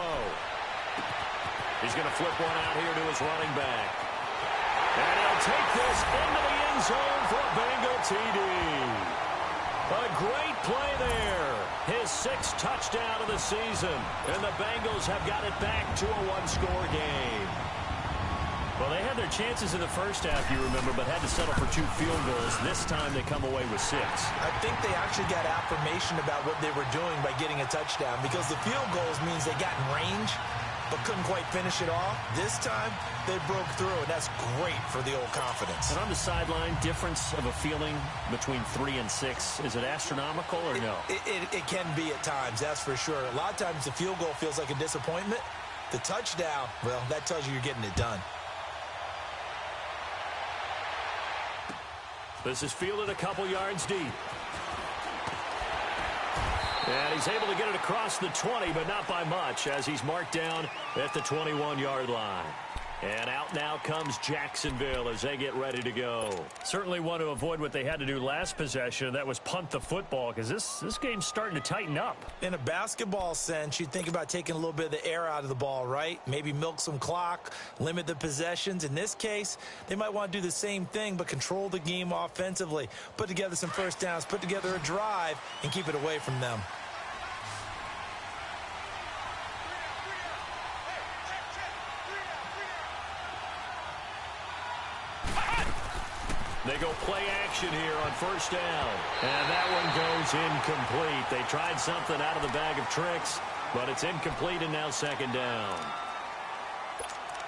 He's going to flip one out here to his running back. And he'll take this into the end zone for a Bengal TD. A great play there. His 6th touchdown of the season. And the Bengals have got it back to a one-score game. Well, they had their chances in the first half, you remember, but had to settle for 2 field goals. This time they come away with 6. I think they actually got affirmation about what they were doing by getting a touchdown, because the field goals means they got in range but couldn't quite finish it off. This time, they broke through, and that's great for the old confidence. And on the sideline, difference of a feeling between 3 and 6, is it astronomical or no? It can be at times, that's for sure. A lot of times the field goal feels like a disappointment. The touchdown, well, that tells you you're getting it done. This is fielded a couple yards deep. And he's able to get it across the 20, but not by much, as he's marked down at the 21-yard line. And out now comes Jacksonville as they get ready to go. Certainly want to avoid what they had to do last possession. That was punt the football, because this game's starting to tighten up. In a basketball sense, you'd think about taking a little bit of the air out of the ball, right? Maybe milk some clock, limit the possessions. In this case, they might want to do the same thing, but control the game offensively. Put together some first downs, put together a drive, and keep it away from them. They go play action here on first down. And that one goes incomplete. They tried something out of the bag of tricks, but it's incomplete and now second down.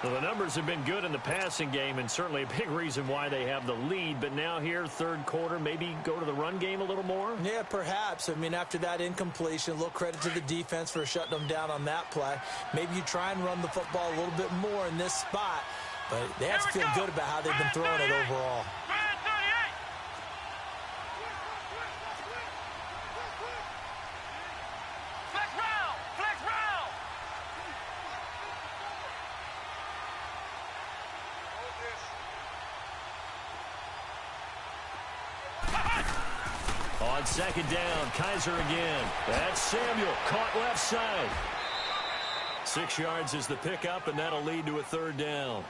Well, the numbers have been good in the passing game and certainly a big reason why they have the lead. But now here, third quarter, maybe go to the run game a little more? Yeah, perhaps. I mean, after that incompletion, a little credit to the defense for shutting them down on that play. Maybe you try and run the football a little bit more in this spot. But they have to feel good about how they've been throwing it overall. On second down, Kaiser again. That's Samuel, caught left side. 6 yards is the pickup, and that'll lead to a third down.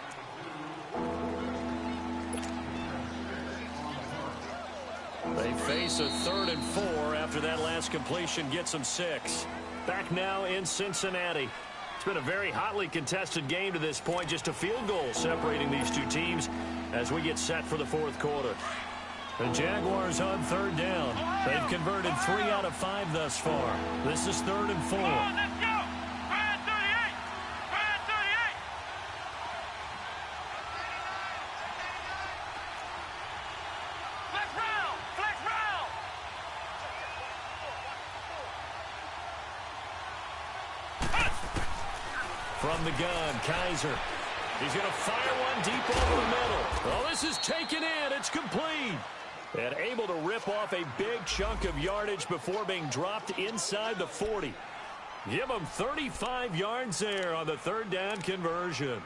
They face a 3rd and 4 after that last completion gets them 6. Back now in Cincinnati. It's been a very hotly contested game to this point. Just a field goal separating these two teams as we get set for the fourth quarter. The Jaguars on third down. They've converted 3 out of 5 thus far. This is 3rd and 4. Let's go! Brad 38! Brad 38! Flex round! Flex round! From the gun, Kaiser. He's going to fire one deep over the middle. Oh, this is taken in. It's complete. And able to rip off a big chunk of yardage before being dropped inside the 40. Give him 35 yards there on the third down conversion.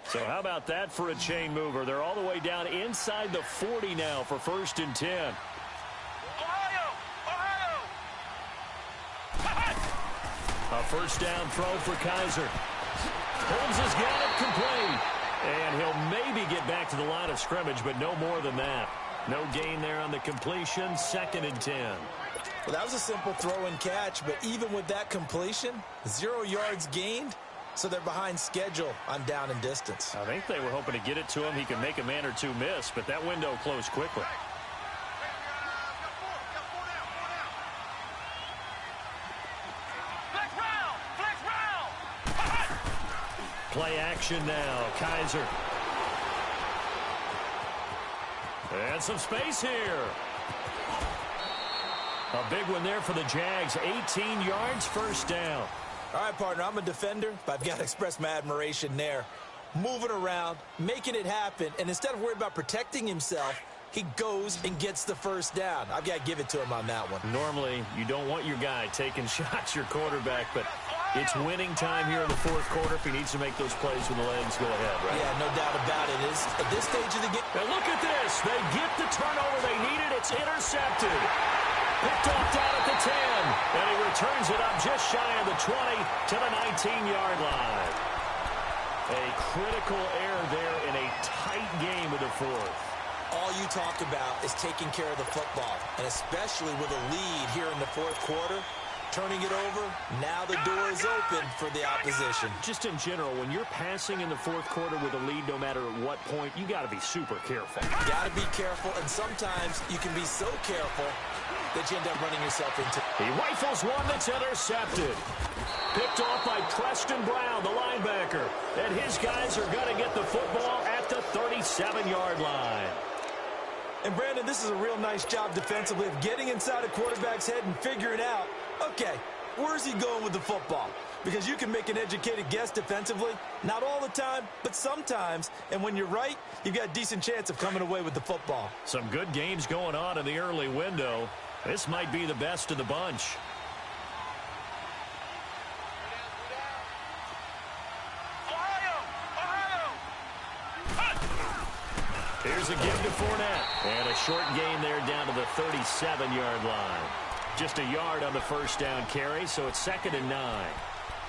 So how about that for a chain mover? They're all the way down inside the 40 now for 1st and 10. Ohio! Ohio! A first down throw for Kaiser. Holmes has got it complete. And he'll maybe get back to the line of scrimmage, but no more than that. No gain there on the completion. 2nd and 10. Well, that was a simple throw and catch, but even with that completion, 0 yards gained. So they're behind schedule on down and distance. I think they were hoping to get it to him. He can make a man or two miss, but that window closed quickly. Flex round! Flex round! Play action now. Kaiser. And some space here. A big one there for the Jags. 18 yards, first down. All right, partner, I'm a defender, but I've got to express my admiration there. Moving around, making it happen, and instead of worried about protecting himself, he goes and gets the first down. I've got to give it to him on that one. Normally, you don't want your guy taking shots, your quarterback, but it's winning time here in the fourth quarter if he needs to make those plays when the legs go ahead, right? Yeah, no doubt about it. It's at this stage of the game. And look at this. They get the turnover they needed. It's intercepted. Picked off down at the 10. And he returns it up just shy of the 20 to the 19-yard line. A critical error there in a tight game of the fourth. All you talk about is taking care of the football, and especially with a lead here in the fourth quarter. Turning it over, now the door is open for the opposition. Just in general, when you're passing in the fourth quarter with a lead, no matter at what point, you got to be super careful. Got to be careful, and sometimes you can be so careful that you end up running yourself into. He rifles one that's intercepted. Picked off by Preston Brown, the linebacker. And his guys are going to get the football at the 37-yard line. And, Brandon, this is a real nice job defensively of getting inside a quarterback's head and figuring out, okay, where's he going with the football? because you can make an educated guess defensively. Not all the time, but sometimes. And when you're right, you've got a decent chance of coming away with the football. Some good games going on in the early window. This might be the best of the bunch. Here's a give to Fournette. And a short gain there down to the 37-yard line. Just a yard on the first down carry, so it's 2nd and 9.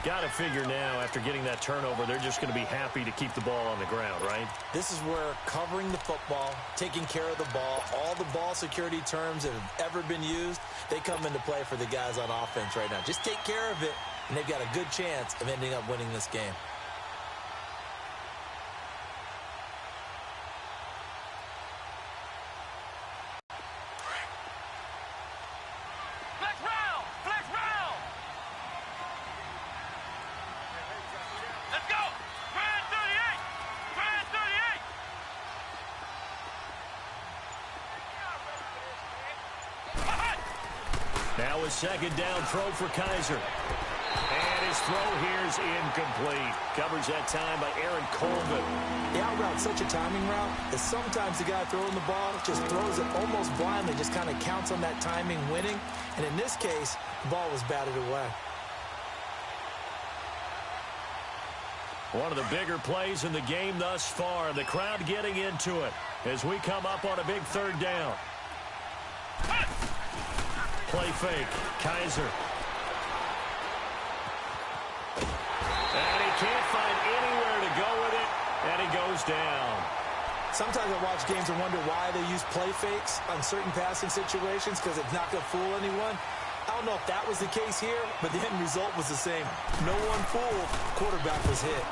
Got to figure now, after getting that turnover, they're just going to be happy to keep the ball on the ground, right? This is where covering the football, taking care of the ball, all the ball security terms that have ever been used, they come into play for the guys on offense right now. Just take care of it, and they've got a good chance of ending up winning this game. Now a second down throw for Kaiser. And his throw here is incomplete. Covers that time by Aaron Colvin. The out route's such a timing route that sometimes the guy throwing the ball just throws it almost blindly, just kind of counts on that timing winning. And in this case, the ball was batted away. One of the bigger plays in the game thus far. The crowd getting into it as we come up on a big 3rd down. Play fake. Kaiser. And he can't find anywhere to go with it, and he goes down. Sometimes I watch games and wonder why they use play fakes on certain passing situations, because it's not going to fool anyone. I don't know if that was the case here, but the end result was the same. No one fooled. Quarterback was hit.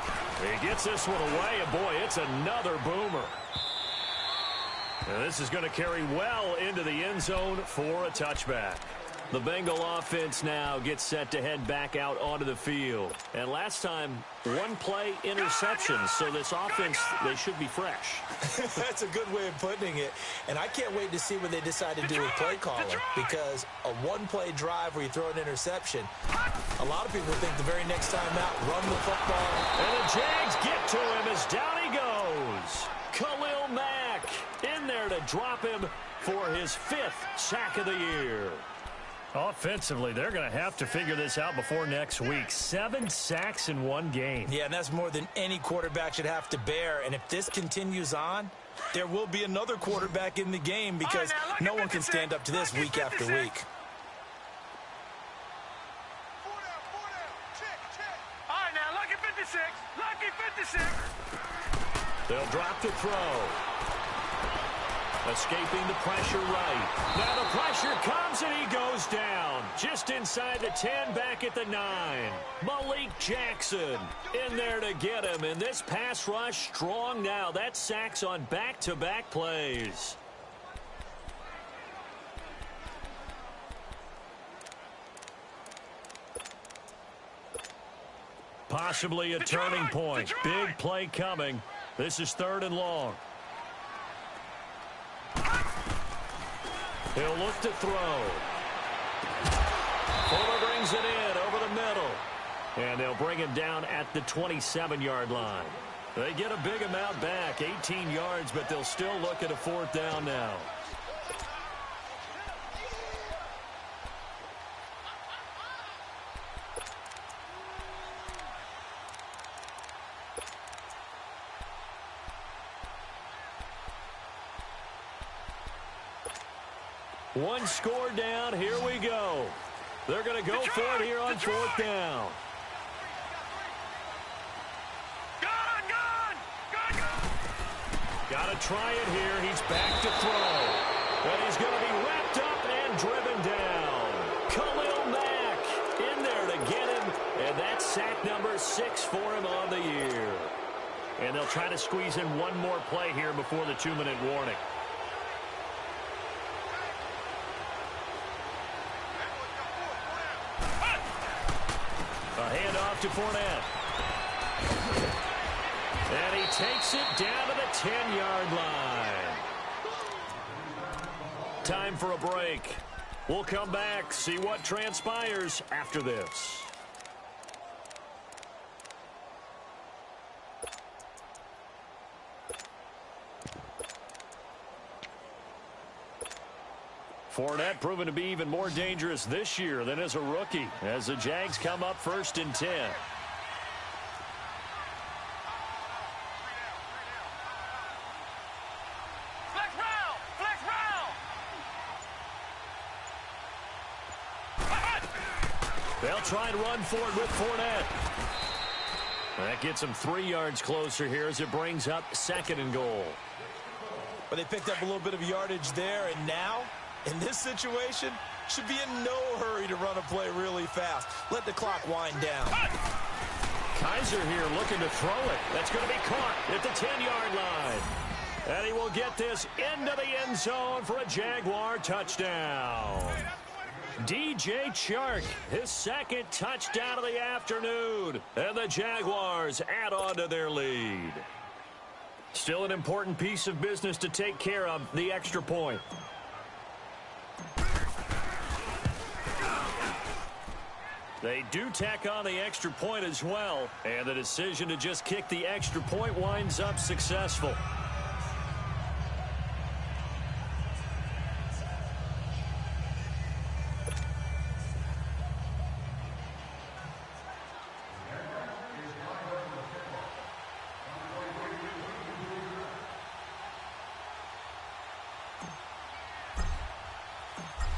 He gets this one away, and boy, it's another boomer. And this is going to carry well into the end zone for a touchback. The Bengal offense now gets set to head back out onto the field. And last time, one play interception. So this offense, they should be fresh. That's a good way of putting it. And I can't wait to see what they decide to do with play calling. Because a one-play drive where you throw an interception, a lot of people think the very next time out, run the football. And the Jags get to him as down he goes. Khalil Mack in there to drop him for his 5th sack of the year. Offensively, they're going to have to figure this out before next week. 7 sacks in one game. Yeah, and that's more than any quarterback should have to bear. And if this continues on, there will be another quarterback in the game, because no one can stand up to this week after week. All right, now, lucky 56. Lucky 56. They'll drop the throw. Escaping the pressure right. Now the pressure comes and he goes down. Just inside the 10, back at the 9. Malik Jackson in there to get him. And this pass rush strong now. That's sacks on back-to-back plays. Possibly a turning point. Big play coming. This is 3rd and long. He'll look to throw. Fuller brings it in over the middle. And they'll bring him down at the 27-yard line. They get a big amount back, 18 yards, but they'll still look at a 4th down now. One score down. Here we go. They're going to go for it here on 4th down. Got to try it here. He's back to throw. But he's going to be wrapped up and driven down. Khalil Mack in there to get him. And that's sack number 6 for him on the year. And they'll try to squeeze in one more play here before the 2-minute warning. A handoff to Fournette. And he takes it down to the 10-yard line. Time for a break. We'll come back, see what transpires after this. Fournette proven to be even more dangerous this year than as a rookie, as the Jags come up 1st and 10. They'll try and run for it with Fournette. That gets them 3 yards closer here as it brings up 2nd and goal. But they picked up a little bit of yardage there, and now, in this situation, should be in no hurry to run a play really fast. Let the clock wind down. Kaiser here looking to throw it. That's going to be caught at the 10-yard line. And he will get this into the end zone for a Jaguar touchdown. DJ Chark, his 2nd touchdown of the afternoon. And the Jaguars add on to their lead. Still an important piece of business to take care of, the extra point. They do tack on the extra point as well. And the decision to just kick the extra point winds up successful.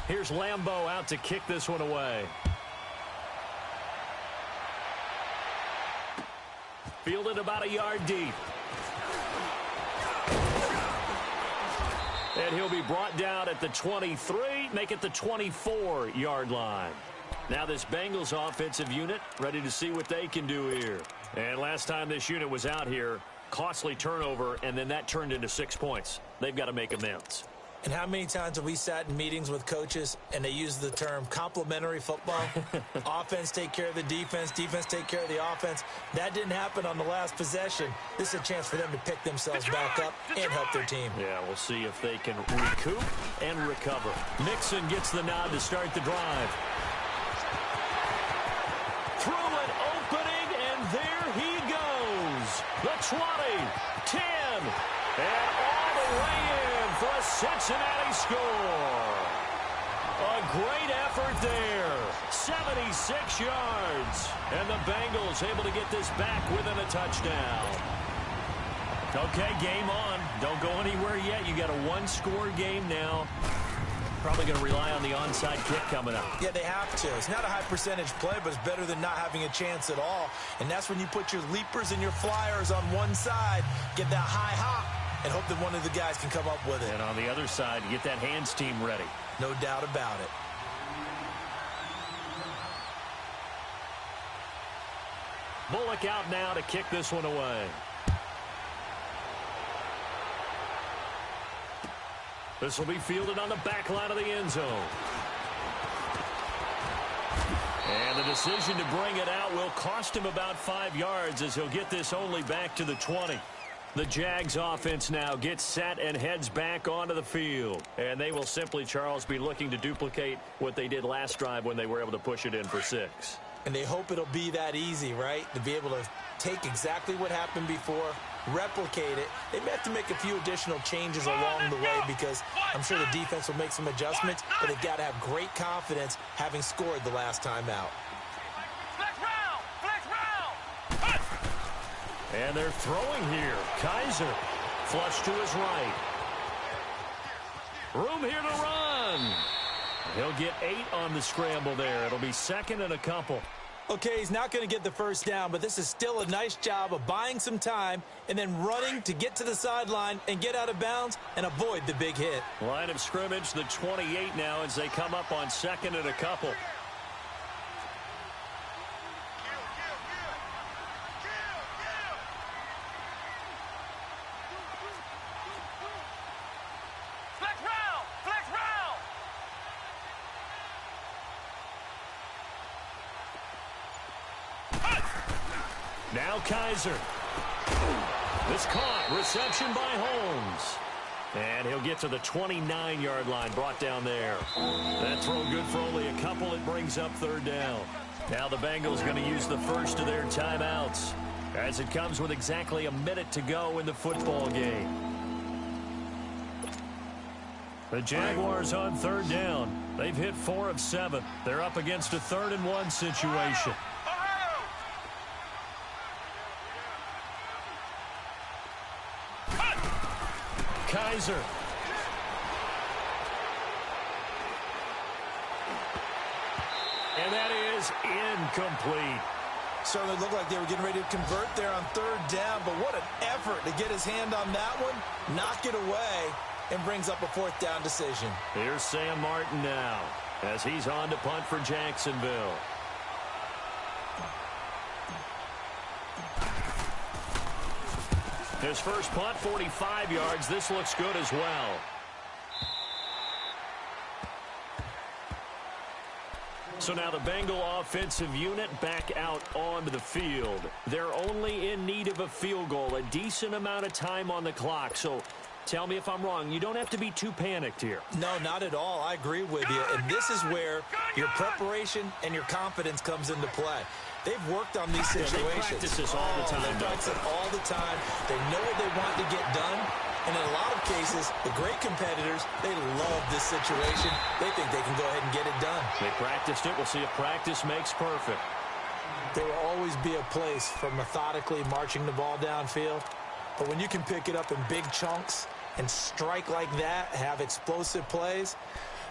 Here's Lambeau out to kick this one away. Fielded about a yard deep. And he'll be brought down at the 23, make it the 24-yard line. Now this Bengals offensive unit ready to see what they can do here. And last time this unit was out here, costly turnover, and then that turned into 6 points. They've got to make amends. And how many times have we sat in meetings with coaches and they use the term complementary football? Offense take care of the defense, defense take care of the offense. That didn't happen on the last possession. This is a chance for them to pick themselves back up and help their team. Yeah, we'll see if they can recoup and recover. Mixon gets the nod to start the drive. Through an opening, and there he goes. The 20, 10, and all the way in for a Cincinnati score. A great effort there. 76 yards. And the Bengals able to get this back within a touchdown. Okay, game on. Don't go anywhere yet. You got a one-score game now. Probably going to rely on the onside kick coming up. Yeah, they have to. It's not a high-percentage play, but it's better than not having a chance at all. And that's when you put your leapers and your flyers on one side, get that high hop, and hope that one of the guys can come up with it. And on the other side, get that hands team ready. No doubt about it. Bullock out now to kick this one away. This will be fielded on the back line of the end zone. And the decision to bring it out will cost him about 5 yards as he'll get this only back to the 20. The Jags offense now gets set and heads back onto the field. And they will simply, Charles, be looking to duplicate what they did last drive when they were able to push it in for 6. And they hope it'll be that easy, right? To be able to take exactly what happened before, replicate it. They may have to make a few additional changes along the way because I'm sure the defense will make some adjustments, but they've got to have great confidence having scored the last time out. And they're throwing here. Kaiser flush to his right. Room here to run. He'll get 8 on the scramble there. It'll be second and a couple. Okay, he's not going to get the first down, but this is still a nice job of buying some time and then running to get to the sideline and get out of bounds and avoid the big hit. Line of scrimmage, the 28 now as they come up on second and a couple. Now Kaiser. This caught. Reception by Holmes. And he'll get to the 29-yard line, brought down there. That throw good for only a couple. It brings up third down. Now the Bengals going to use the first of their timeouts as it comes with exactly a minute to go in the football game. The Jaguars on third down. They've hit 4 of 7. They're up against a 3rd and 1 situation. Kaiser. And that is incomplete. Certainly looked like they were getting ready to convert there on 3rd down, but what an effort to get his hand on that one, knock it away, and brings up a 4th down decision. Here's Sam Martin now as he's on to punt for Jacksonville. His first punt, 45 yards. This looks good as well. So now the Bengal offensive unit back out onto the field. They're only in need of a field goal, a decent amount of time on the clock. So tell me if I'm wrong. You don't have to be too panicked here. No, not at all. I agree with you. And this is where your preparation and your confidence comes into play. They've worked on these situations. They practice this all the time. They practice it all the time. They know what they want to get done. And in a lot of cases, the great competitors, they love this situation. They think they can go ahead and get it done. They practiced it. We'll see if practice makes perfect. There will always be a place for methodically marching the ball downfield. But when you can pick it up in big chunks and strike like that, have explosive plays,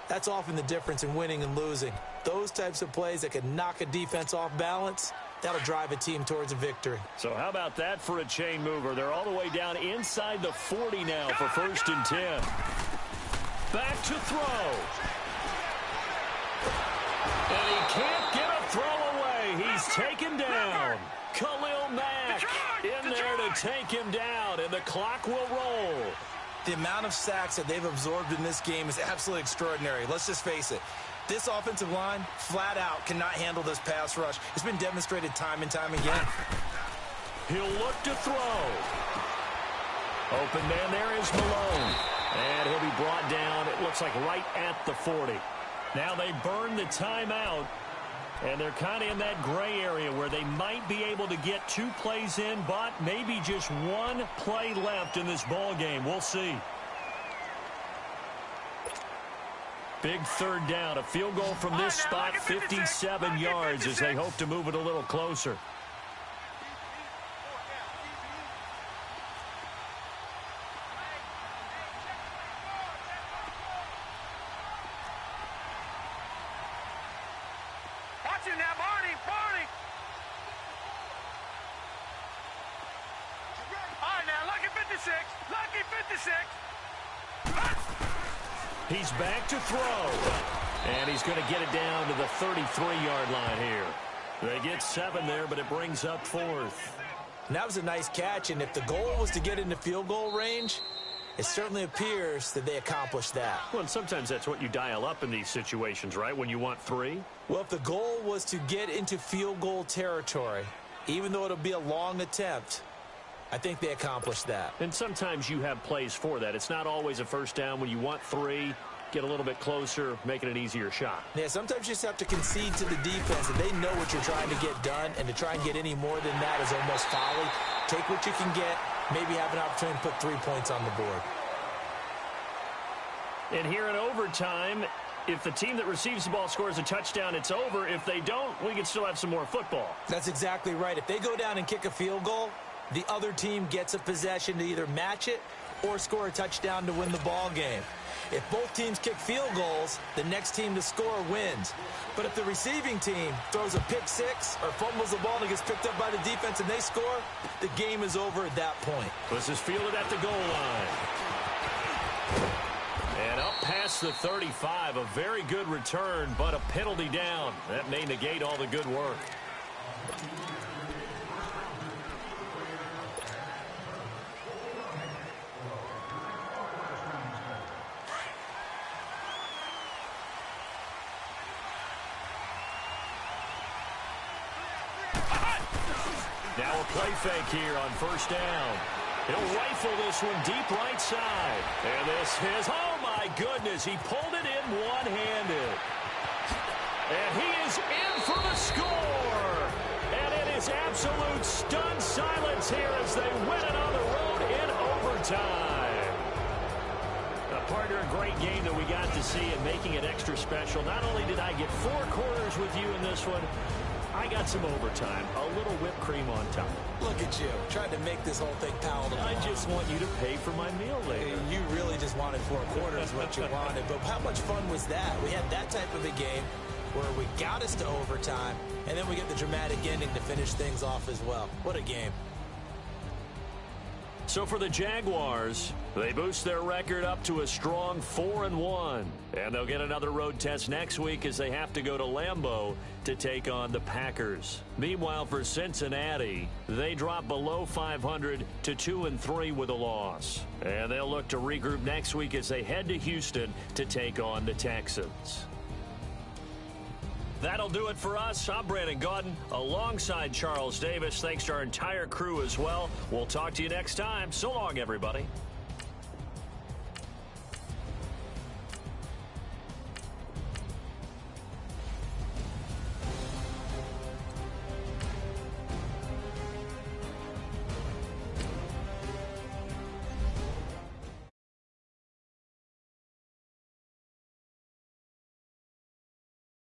that's often the difference in winning and losing. Those types of plays that can knock a defense off balance, that'll drive a team towards a victory. So how about that for a chain mover? They're all the way down inside the 40 now for 1st and 10. Back to throw. And he can't get a throw away. He's taken down. Khalil Mack in there to take him down, and the clock will roll. The amount of sacks that they've absorbed in this game is absolutely extraordinary. Let's just face it. This offensive line, flat out, cannot handle this pass rush. It's been demonstrated time and time again. He'll look to throw. Open man there is Malone. And he'll be brought down, it looks like right at the 40. Now they burn the timeout. And they're kind of in that gray area where they might be able to get 2 plays in, but maybe just 1 play left in this ball game. We'll see. Big 3rd down. A field goal from this spot, 57 yards as they hope to move it a little closer. He's back to throw. And he's going to get it down to the 33-yard line here. They get 7 there, but it brings up 4th. And that was a nice catch, and if the goal was to get into field goal range, it certainly appears that they accomplished that. Well, and sometimes that's what you dial up in these situations, right, when you want 3? Well, if the goal was to get into field goal territory, even though it'll be a long attempt, I think they accomplished that. And sometimes you have plays for that. It's not always a 1st down. When you want 3, get a little bit closer, making an easier shot. Yeah, sometimes you just have to concede to the defense, and they know what you're trying to get done, and to try and get any more than that is almost folly. Take what you can get, maybe have an opportunity to put 3 points on the board. And here in overtime, if the team that receives the ball scores a touchdown, it's over. If they don't, we can still have some more football. That's exactly right. If they go down and kick a field goal, the other team gets a possession to either match it or score a touchdown to win the ball game. If both teams kick field goals, the next team to score wins. But if the receiving team throws a pick 6 or fumbles the ball and it gets picked up by the defense and they score, the game is over at that point. This is fielded at the goal line. And up past the 35, a very good return, but a penalty down. That may negate all the good work. Now a play fake here on 1st down. He'll rifle this one deep right side. And this is, oh my goodness, he pulled it in one-handed. And he is in for the score. And it is absolute stunned silence here as they win it on the road in overtime. A Partner, a great game that we got to see and making it extra special. Not only did I get 4 quarters with you in this one, I got some overtime, a little whipped cream on top. Look at you, trying to make this whole thing palatable. I just want you to pay for my meal later. You really just wanted 4 quarters what you wanted, but how much fun was that? We had that type of a game where we got us to overtime, and then we get the dramatic ending to finish things off as well. What a game. So for the Jaguars, they boost their record up to a strong 4-1. And they'll get another road test next week as they have to go to Lambeau to take on the Packers. Meanwhile, for Cincinnati, they drop below 500 to 2-3 with a loss. And they'll look to regroup next week as they head to Houston to take on the Texans. That'll do it for us. I'm Brandon Gaudin alongside Charles Davis. Thanks to our entire crew as well. We'll talk to you next time. So long, everybody.